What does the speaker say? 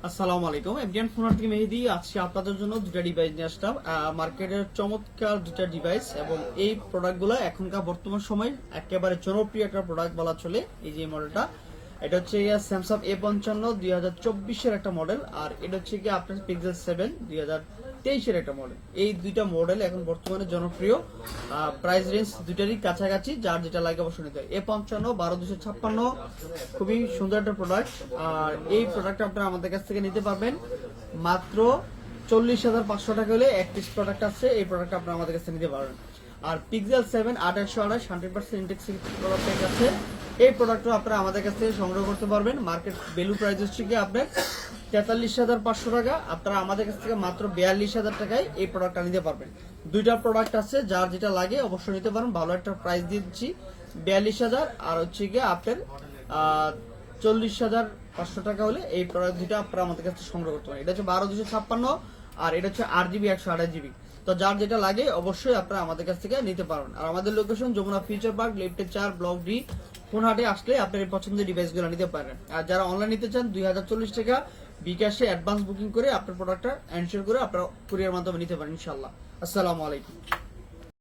আসসালামু আলাইকুম। এফডিএন ফোন থেকে মেহেদি আজকে আপনাদের জন্য দুটা ডিভাইস নিয়ে আসলাম। মার্কেটের চমৎকার দুটা ডিভাইস এবং এই প্রোডাক্টগুলো এখনকার বর্তমান সময় একেবারে জনপ্রিয় একটা প্রোডাক্ট বলা চলে। এই যে মডেলটা, এটা হচ্ছে স্যামসাং A55 2024-এর একটা মডেল, আর এটা হচ্ছে কি আপনার পিক্সেল 7 2023-এর একটা মডেল। এই দুইটা মডেল এখন বর্তমানে জনপ্রিয়। প্রাইস রেঞ্জ দুইটারই কাছাকাছি, যার যেটা লাগে অবশ্যই নিতে হয়। A55 12256 খুবই সুন্দর একটা প্রোডাক্ট, আর এই প্রোডাক্ট আপনারা আমাদের কাছ থেকে নিতে পারবেন মাত্র 40,500 টাকা হলে। এক পিস প্রোডাক্ট আছে, এই প্রোডাক্ট আপনারা আমাদের কাছে নিতে পারবেন। আর পিক্সেল 7 8128 100% ইন্টেক্স প্রোডাক্ট আছে, এই প্রোডাক্টও আপনারা আমাদের কাছ থেকে সংগ্রহ করতে পারবেন। মার্কেট ভ্যালু প্রাইস হচ্ছে কি আপনার 43,500 টাকা, আপনারা আমাদের কাছ থেকে মাত্র 42,000 টাকায় এই প্রোডাক্টটা নিতে পারবেন। দুইটা প্রোডাক্ট আছে, যার যেটা লাগে অবশ্যই নিতে পারেন। ভালো একটা প্রাইস দিচ্ছি, 42,000 আর হচ্ছে গিয়ে আপনার 40,500 টাকা হলে এই প্রোডাক্ট দুইটা আপনারা আমাদের কাছে সংগ্রহ করতে পারেন। এটা হচ্ছে 12,256 আর এটা হচ্ছে 8GB 128GB। তো যার যেটা লাগে অবশ্যই আপনারা আমাদের কাছ থেকে নিতে পারবেন। আর আমাদের লোকেশন যমুনা ফিউচার পার্ক, লিফটে 4, ব্লক ডি, ফোনহাটে আসলে আপনার এই পছন্দের ডিভাইসগুলো নিতে পারেন। আর যারা অনলাইন নিতে চান 2040 টাকা বিকাশে অ্যাডভান্স বুকিং করে আপনার প্রোডাক্টটা এনশিওর করে আপনারা কুরিয়ার মাধ্যমে নিতে পারেন ইনশাআল্লাহ। আসসালামু আলাইকুম।